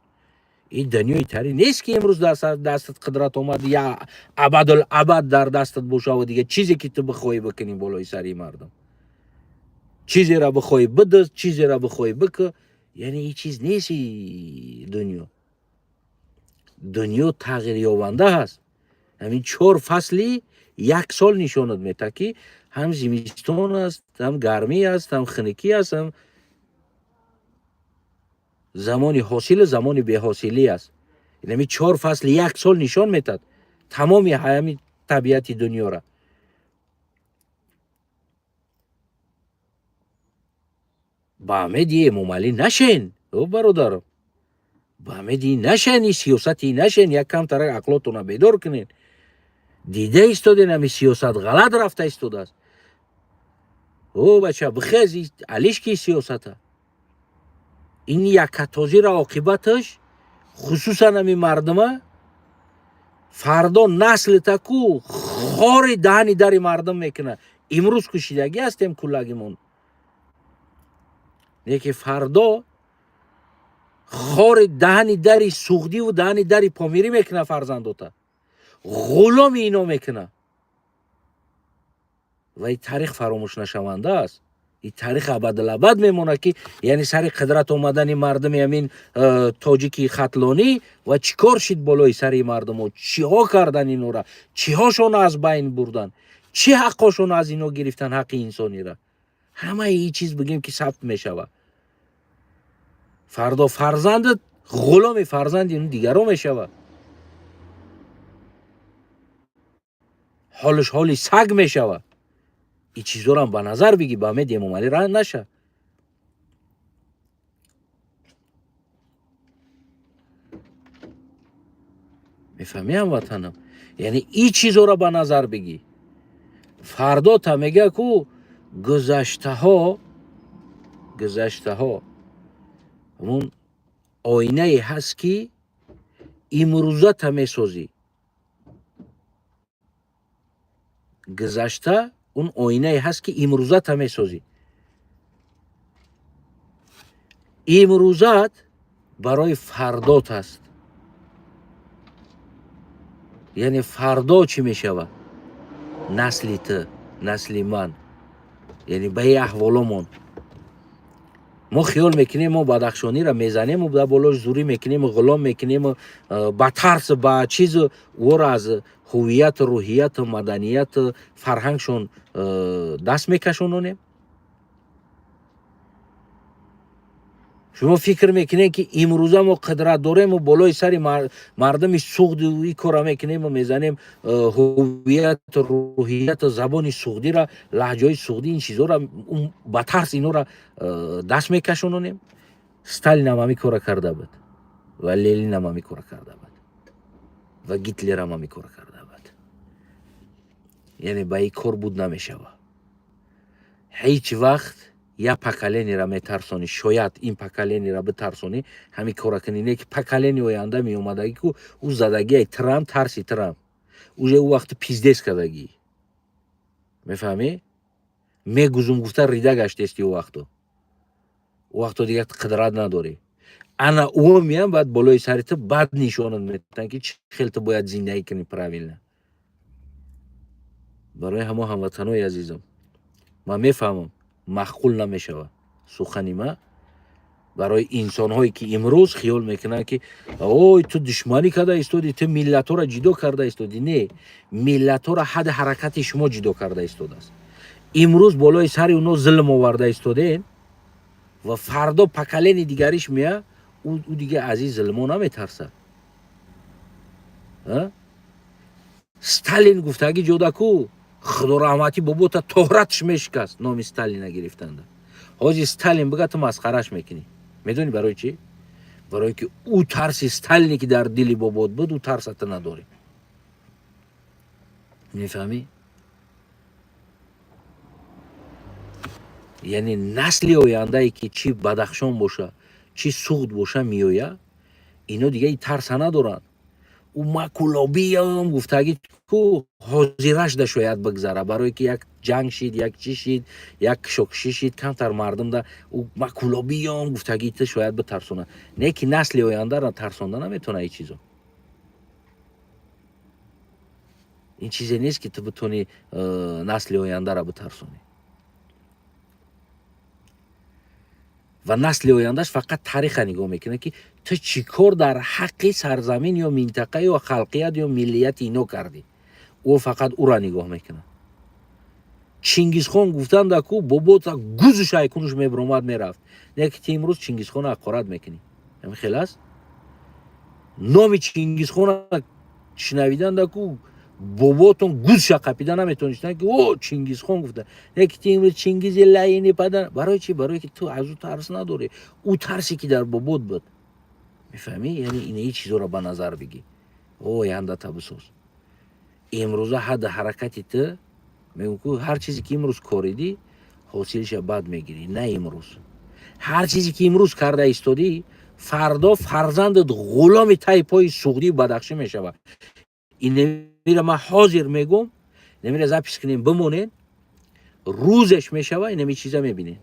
این دنیای تری نیست که امروز دستت قدرت اومد یا ابدالابد در دستت باشه و دیگه چیزی که تو بخوای بکنی بالای سری مردم، چیزی را بخوای بده، چیزی را بخوای بکه. یعنی این چیز نیست. دنیا تغییر یابنده هست. همین 4 فصلی 1 سال نشانت میده که هم زمستان است، هم گرمی است، هم خنکی است، هم زمان حاصل، زمان بی حاصلی است. یعنی 4 فصل یک سال نشان میداد تمامی همین طبیعت دنیا را. با همه دی امام علی نشین او برادرم، با همه دی نشین، این سیاستی نشین، یک کم تر عقلاتون را بیدار کنین. دیده ایستادین همی سیاست غلط رفته ایستاده است. او بچه بخیز علیش کی سیاسته، این یک کتازی را عاقبتش خصوصا همی مردمه فردا نسل تکو خار دهنی در مردم میکنه. امروز کشیدگی هستیم کلگیمون، یکی فردا خار دهنی دری سوخدی و دهنی دری پامیری میکنه، فرزندوتا غلام اینا میکنه. و این تاریخ فراموش نشونده است. این تاریخ ابدالابد میمونه که یعنی سر قدرت آمدن مردم همین تاجیکی خطلانی و چیکار شد بالای سر مردم و چی ها کردن اینو را، چی هاشون از بین بردن، چی حقاشون از اینو گرفتن، حق انسانی را. همه این چیز بگیم که ثبت میشوه. فردا فرزند غلام فرزند این دیگران میشوه، حالش حالی سگ میشوه. این چیزا رو هم به نظر بگی، به امید امام علی راه نشه. میفهمی هموطنم؟ یعنی این چیزا رو به نظر بگی. فردا تا میگه کو گذشته ها همون آینه هست که امروزه تا میسازی. گذشته اون آینه هست که امروزه تا میسازی. امروزت برای فردات هست. یعنی فردا چی میشوه؟ نسلی تو، نسلی من، یعنی به احوالمون ما خیال میکنیم ما بدخشانی را میزنیم و در بالاش زوری میکنیم و غلام میکنیم و با ترس با چیز او را از هویت، روحیت، مدنیت، فرهنگشون دست میکشونیم. شما فکر میکنید که امروزه ما قدرت داریم و بالای سر مردم سوخت این کار میکنیم و میزنیم هویت، روحیت، زبان سوختی را، لهجه سوختی، این چیزا را با ترس اینا را دست میکشونیم. ستالین هم همی کار کرده بود و لنین هم همی کار کرده بود و گیتلر هم همی کار کرده بود. یعنی با این کار بود نمیشوه. هیچ وقت یا پکلینی را میترسانی، شاید این پکلینی را بترسانی، همین کار کنی که پکلینی آینده می اومدگی که او زدگی ترام، ترسی ترام او وقت پیزدست کردگی. میفهمی؟ میگوزم گفته ریده گشته استی او وقتو دیگه قدرت نداری. انا او میان بعد بالای سرت بد نشانت میتن که چه خیلی تو باید زندگی کنی پرویل. برای همه هموطنای عزیزم من میفهمم معقول نمیشوه سخنی ما برای انسان هایی که امروز خیال میکنن که اوی تو دشمنی کرده ایستادی، تو ملت ها را جدا کرده ایستادی. نه، ملت ها را حد حرکت شما جدا کرده ایستاده است. امروز بالای سر اونو ظلم آورده ایستادین و فردا پکلین دیگریش میاد، او دیگه از این ظلم ها نمیترسه. ستالین گفته اگه جدا کو خدا رحمتی بابوتا طهرتش میشکست، نام ستالین نگرفتنده. حاجی ستالین بگه تو مسخرش میکنی. میدونی برای چی؟ برای که او ترس ستالینی که در دلی بابات بود او ترست نداری. میفهمی؟ یعنی نسلی آینده ای که چی بدخشان باشه چی سوخت باشه میویه، اینو دیگه ای ترس ندارن. او مکولابی هم گفتگی کو حاضرش ده شاید بگذره، برای که یک جنگ شید، یک چی شید، یک شکشی شید، کمتر مردم ده او مکولابی هم گفتگی ته شاید بترسونه. نه که نسل آینده را ترسونده نمیتونه. این چیزا این چیزی نیست که تو بتونی نسل آینده را بترسونی. و نسل آیندهش فقط تاریخ نگاه میکنه که تو چیکار در حق سرزمین یا منطقه یا خلقیت یا ملیت اینو کردی. او فقط او را نگاه میکنه. чингизхон гуфтан даку бобо та гузу шайкунуш мебромад мерафт. Не ки ти имрӯз чингизхона ҳақорат мекунӣ. ҳамин хел аст. номи чингизхона шинавидан даку боботон гузша қапида наметонистан ки о чингизхон гуфта. Не ки ти имрӯз чингизи лаини падан. барои чи? барое ки ту аз ӯ тарс надорӣ. ӯ тарсе ки дар бобот буд. мефаҳмӣ? яъне инаи чизоро ба назар бигир. ояндата бисоз. имрӯза ҳадди ҳаракати ту мегӯм ки ҳар чизе ки имрӯз коридӣ ҳосилиша бад мегирӣ. на имрӯз ҳар чизе ки имрӯз карда истодӣ фардо фарзандат ғуломи таи пои суғдии бадахшӣ мешавад. инамира ман ҳозир мегӯм, намира запис кунем бимонен, рӯзеш мешава инами чиза мебинен.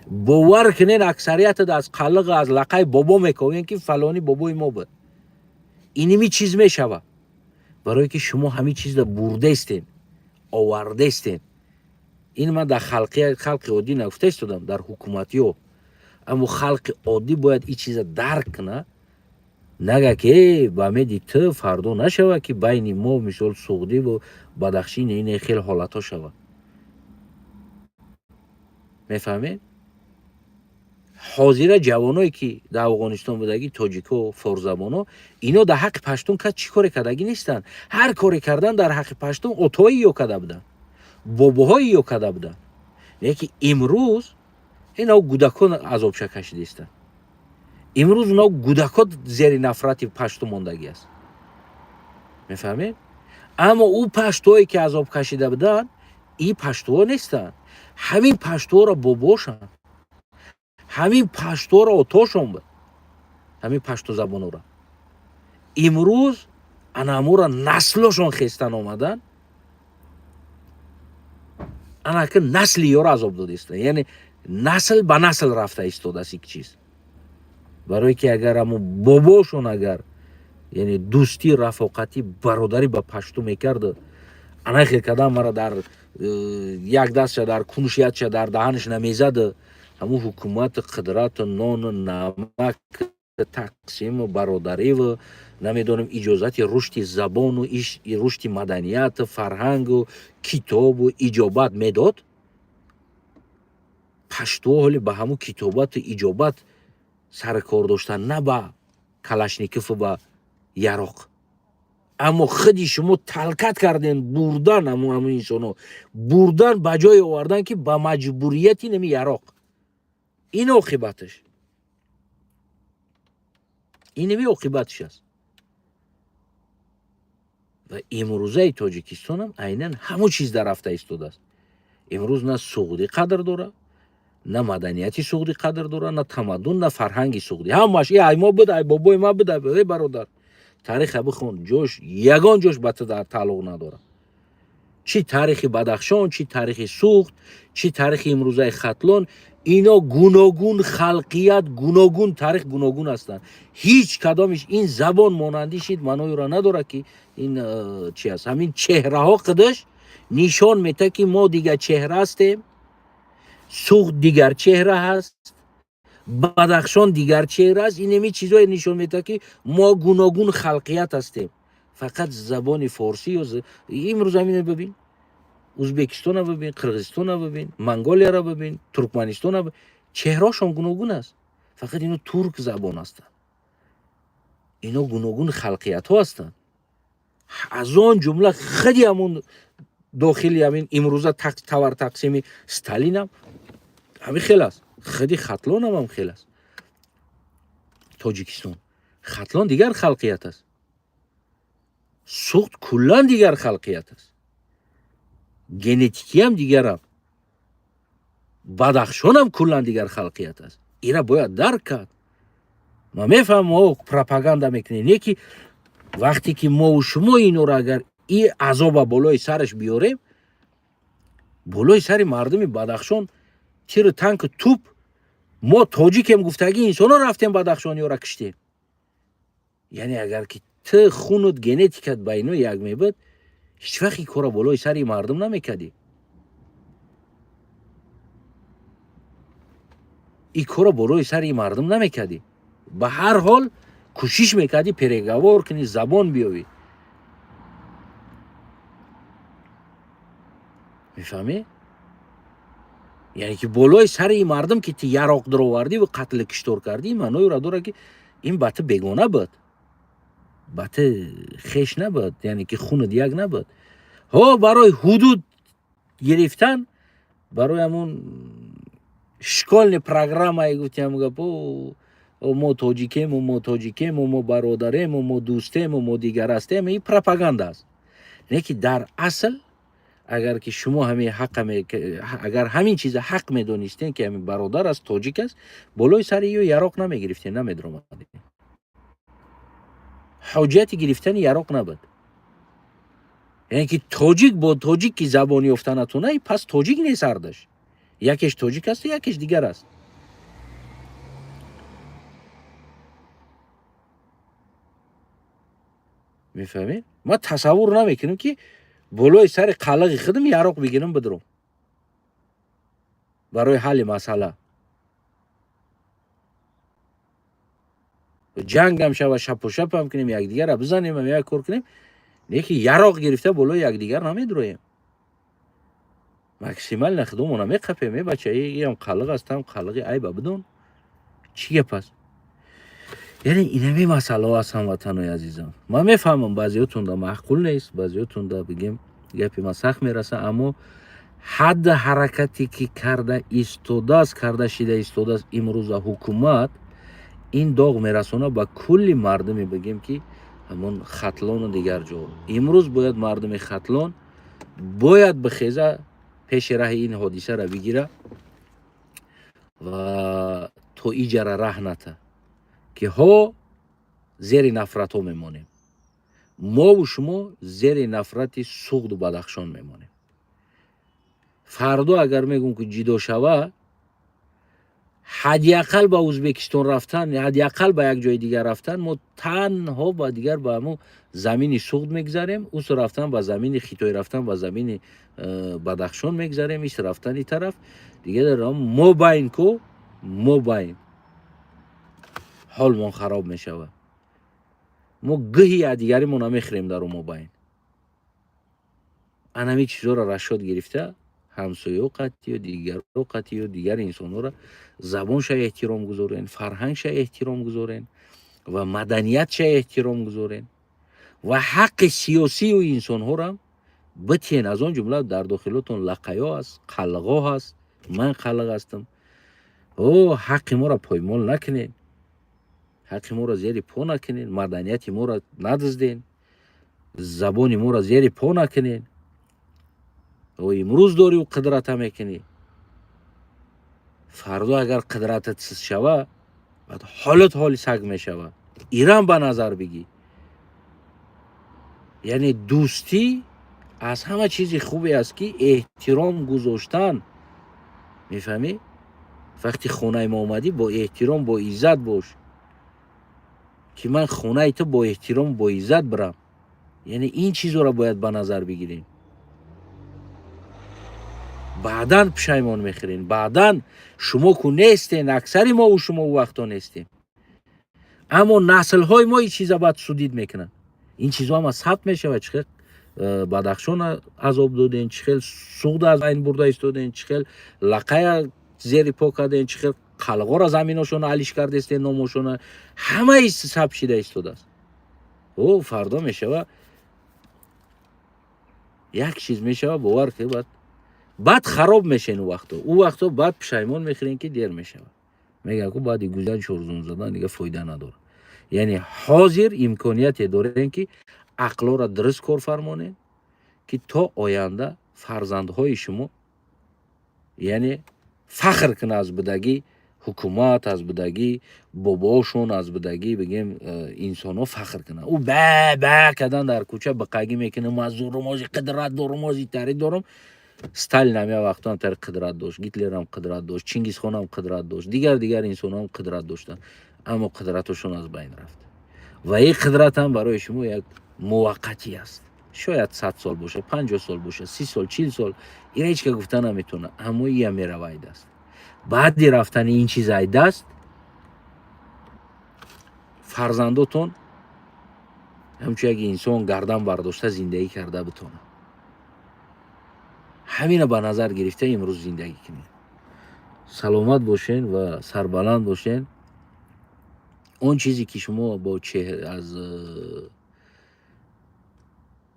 бовар кунен аксариятат аз қаллиға аз лақаи бобо мековен ки фалони бобои мо буд. инами чиз мешава. барое ки шумо ҳамин чизда бурдестен, овардестен. ин ман дар халқи оддӣ нагуфта истодам, дар ҳукуматиҳо. аммо халқи оддӣ бояд ин чиза дарк куна. нага ки ба меди ту фардо нашава ки байни мо мисол суғдӣ ва бадахшӣ ин хел ҳолатҳо шава. мефаҳмед? ҳозира ҷавоное ки дар афғонистон будагӣ тоҷико форзабоно ино дар ҳаққи паштун кас чӣ коре кардагӣ нестанд. ҳар коре кардан дар ҳаққи паштун отои ё карда буданд, бобоҳои ё карда буданд. леки имрӯз ино гудакон азобша кашидастанд. имрӯз уно гудакот зери нафрати пашту мондагӣ аст. мефаҳмед? аммо ӯ паштуое ки азоб кашида буданд ин паштуҳо нестанд. ҳамин паштуҳоро бобошанд. ҳамин паштуҳоро отошон буд. ҳамин паштузабонора имрӯз анамора наслошон хестан омадан. анаки насли ёро азоб додистанд. яъне насл ба насл рафта истодааст ик чиз. барое ки агар амо бобошон агар яъне дӯстӣ рафоқатӣ бародарӣ ба пашту мекарду ана хел кардан мара дар як дастша дар кунушиятша дар даҳанаш намезаду ҳамун ҳукумати қудрату нону намак тақсиму бародариву намедонам иҷозати рушди забону рушди маданияту фарҳангу китобу иҷобат медод. паштуҳо ҳоле ба ҳамун китобату иҷобат сари кор доштан, на ба калашникову ба яроқ. аммо худи шумо талкат карден, бурдан ҳамун инсонҳо бурдан ба ҷое овардан ки ба маҷбурияти нами яроқ. ин оқибаташ. инами оқибаташ аст. ва имрӯзаи тоҷикистонам айнан ҳамун чизда рафта истодааст. имрӯз на суғдӣ қадр дорад, на маданияти суғдӣ қадр дорад, на тамаддун, на фарҳанги суғдӣ. ҳамаш ай мо буд, ай бобои ма буд, ай бародар. тариха бихон ҷош ягон ҷош ба ту дар тааллуқ надорад. чӣ таърихи Бадахшон, чӣ таърихи суғд, чӣ таърихи имрӯзаи Хатлон, ино гуногун халқият, гуногун таърих гуногун ҳастанд. ҳеҷ кадомиш ин забон монанди шид маъноиро надорад ки ин чи аст. ҳамин чеҳраҳо қудаш нишон метавад ки мо дигар чеҳра ҳастем, суғд дигар чеҳра ҳаст, Бадахшон дигар чеҳра аст. инами чизое нишон метавад ки мо гуногун халқият ҳастем. фақат забони форсӣ ё имрӯз ҳамин бибин, Ӯзбекистона бибин, Қирғизистона бибин, Монголияро бибин, Туркманистона бибин, чеҳраҳошон гуногун аст. фақат ино турк забон ҳастанд. ино гуногун халқиятҳо ҳастанд. аз он ҷумла худи ҳамон дохили ҳамин имрӯза тавар тақсими Сталинам ҳамин хел аст. худи Хатлонам ҳам хел аст. Тоҷикистон Хатлон дигар халқият аст. суғд куллан дигар халқият аст. генетикиам дигарам. Бадахшонам куллан дигар халқият аст. ира бояд дарк кард. ман мефаҳмам мо пропаганда мекунем, не ки вақте ки мову шумо инро агар ин азоба болои сараш биёрем, болои сари мардуми Бадахшон тиру танку туп мо тоҷикем гуфтагӣ инсоно рафтем Бадахшониёро киштем. яъне агар ки ту хунут генетикат ба ино як мебуд ҳеҷ вақт ин кора болои сари мардум намекардӣ. ин кора болои сари мардум намекардӣ. ба ҳар ҳол кӯшиш мекардӣ переговор кунӣ, забон биёвӣ. میفهمی؟ یعنی که بالای سر این مردم که تی یراق در آوردی و قتل کشتار کردی، معنای را داره که این بته بگونه بود، بته خش نبود، یعنی که خون دیگ نبود. ها برای حدود گرفتن، برای همون شکل پروگرام ای گفتیم گپو ما تاجیکیم و ما تاجیکیم و ما برادریم و ما دوستیم و ما دیگر هستیم، این پروپاگاندا است. نه که در اصل اگر که شما همین حق اگر همین چیز حق میدونستین که همین برادر است تاجیک است، بالای سر یو یراق نمیگرفتین، نمیدرم. حجت گرفتن یراق نبود. یعنی که تاجیک با تاجیک که زبانی افتانتونه، پس تاجیک نیست اردش. یکیش تاجیک است، یکیش دیگر است. میفهمید؟ ما تصور نمیکنیم که بالای سر قلق خودم یراق بگیرم بدرم برای حل مسئله. جنگ هم شود، شپ و شپ هم کنیم، یک دیگر را بزنیم هم یک کار کنیم، نه که یراق گرفته بالای یک دیگر نمیدرویم. مکسیمال نخدمون هم میقفیم. بچه ای هم قلق است، هم قلقی ای بدون چیه پس؟ یعنی اینمی مسئله هست هموطنای عزیزم. من میفهمم بعضیاتون دا معقول نیست، بعضیاتون دا بگیم گپی ما سخت میرسه، اما حد حرکتی که کرده ایستاده است، کرده شده ایستاده است امروز حکومت، این داغ میرسونه با کلی مردمی بگیم که همون خطلان و دیگر جا. امروز باید مردم خطلان باید بخیزه پیش راه این حادثه را بگیره و تو ایجاره راه نته که ها زیر نفرت ها میمانیم، ما و شما زیر نفرت سوخت و بدخشان میمانیم. فردا اگر میگم که جدا شوه، حداقل به ازبکستان رفتن، حداقل به یک جای دیگر رفتن، ما تنها با دیگر با همون زمین سوخت میگذاریم، اوس رفتن با زمین خیتای رفتن با زمین بدخشان میگذاریم، ایش رفتن این طرف دیگه دارم ما باین کو ما باین حال من خراب میشوه. ما گهی دیگری ما نمیخریم در ما باین. انمی چیزا را رشاد گرفته، همسایه و قطعی و دیگر و قطعی و دیگر انسان ها را زبانش احترام گذارین، فرهنگش احترام گذارین و مدنیتش احترام گذارین و حق سیاسی و انسان ها را بتین. از آن جمله در داخلتون لقیا هست، قلقا هست، من قلق هستم. او حق ما را پایمال نکنین، حق ما را زیر پا نکنین، مدنیت ما را ندزدین، زبان ما را زیر پا نکنین. و امروز داری و قدرت هم میکنی، فردا اگر قدرتت سست شوه بعد حالت حال سگ میشوه. ایران به نظر بگی. یعنی دوستی از همه چیز خوبی است که احترام گذاشتن. میفهمی؟ وقتی خونه ما اومدی با احترام با عزت باش که من خونه تو با احترام با عزت برم. یعنی این چیزو را باید به نظر بگیریم. بعدن پشیمان میخورین، بعدن شما کو نیستین، اکثر ما و شما وقتا نیستیم، اما نسل های ما این چیزا باید سودید میکنن. این چیزا هم ثبت میشه و چخیل بدخشان عذاب دادین، چخیل سود از این برده ایستادین، چخیل لقای زیر پا کردین، چخیل قلقا را زمیناشون علیش کردستین، نامشون همه ای ثبت شده ایستاده است. او فردا میشه و یک چیز میشه و باور که بعد خراب میشین. او وقتا بعد پشیمان میخورین که دیر میشه. میگه که بعد گوزن شورزون زدن دیگه فایده نداره. یعنی حاضر امکانیت دارین که عقلا را درست کار فرمانین که تا آینده فرزندهای شما یعنی فخر کنه از بدگی حکومت، از بدگی باباشون، از بدگی بگیم انسان ها فخر کنه. او با کدن در کوچه بقیگی میکنه ما زورمازی قدرت دارم، مازی تاری دارم. ستالین هم یا وقتا هم تر قدرت داشت، گیتلر هم قدرت داشت، چینگیز خان هم قدرت داشت، دیگر انسان هم قدرت داشتن، اما قدرتشون از بین رفت. و این قدرت هم برای شما یک موقتی است. شاید 100 سال باشه، 50 سال باشه، 30 سال، 40 سال، این هیچ که گفتن نمیتونه، اما این هم میره است. بعد رفتن این چیز ایده است، فرزنداتون همچون یک انسان گردن برداشته زندگی کرده بتونه. ҳамина ба назар гирифта имрӯз зиндагӣ кунед. саломат бошен ва сарбаланд бошен. он чизе ки шумо бо аз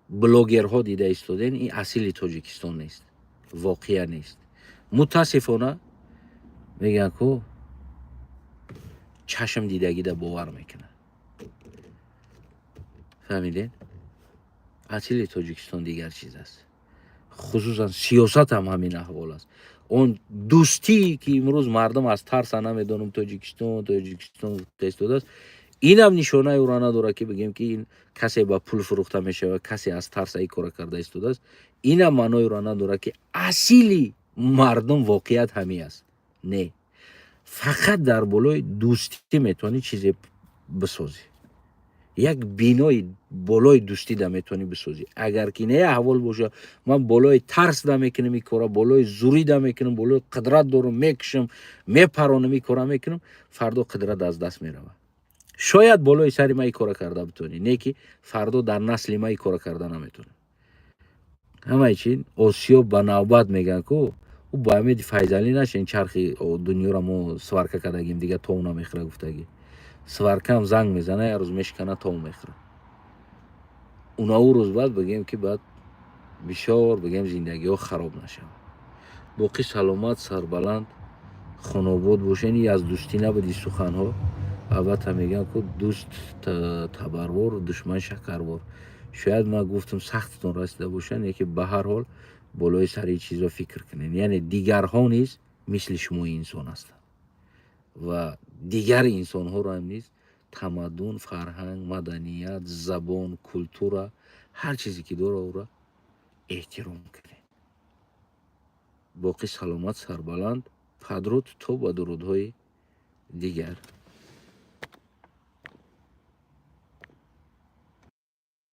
блогерҳо дида истоден, ин асли тоҷикистон нест, воқеа нест. мутаассифона мегӯянд ку чашм дидагида бовар мекунад. фаҳмидед? асли тоҷикистон дигар чиз аст. хусусан сиёсат ҳам ҳамин аҳвол аст. он дӯстӣ ки имрӯз мардум аз тарса намедонам тоҷикистон гуфта истодааст, инам нишонаи ӯро надорад ки бигем ки ин касе ба пул фурӯхта мешавад, касе аз тарса ин кора карда истодааст. Инам маънои ӯро надорад ки асли мардум воқеият ҳамин аст. Не. фақат дар болои дӯстӣ метавонӣ чизе бисозӣ. як бинои болои дӯстида метавонӣ бисозӣ. Агар ки не аҳвол боша, ман болои тарсда мекунам ин кора, болои зурида мекунам, болои қудрат дорам мекушам, мепаронам ин кора мекунам, фардо қудрат аз даст меравад. шояд болои сари ман ин кора карда битавонӣ, не ки фардо дар насли ман ин кора карда наметавонӣ. ҳамаи чин осиё ба навбат мегӯянд ку ӯ ба Амеди Файзалӣ нашин чархи дунёро мо сварка кардагим, дига том намехӯра гуфтагӣ. сваркам занг мезана, як рӯз мешикана, том мехӯра. Унаӯ рӯз баъд бигем ки баъд бисёр бигем зиндагиҳо хароб нашавад. боқӣ саломат, сарбаланд, хонобод бошен. И аз дӯстӣ набуди суханҳо. албатта мегӯям ку дӯст табарвор, душман шакарвор. шояд ман гуфтам сахттон расида бошад, яке ба ҳар ҳол болои сари чизо фикр кунед. яъне дигарҳо низ мисли шумои инсон ҳастанд ва дигари инсонҳоро ҳам низ тамаддун, фарҳанг, маданият, забон, культура, ҳар чизе ки дора ӯро эҳтиром кунед. боқӣ саломат, сарбаланд. падруд то ба дурудҳои дигар.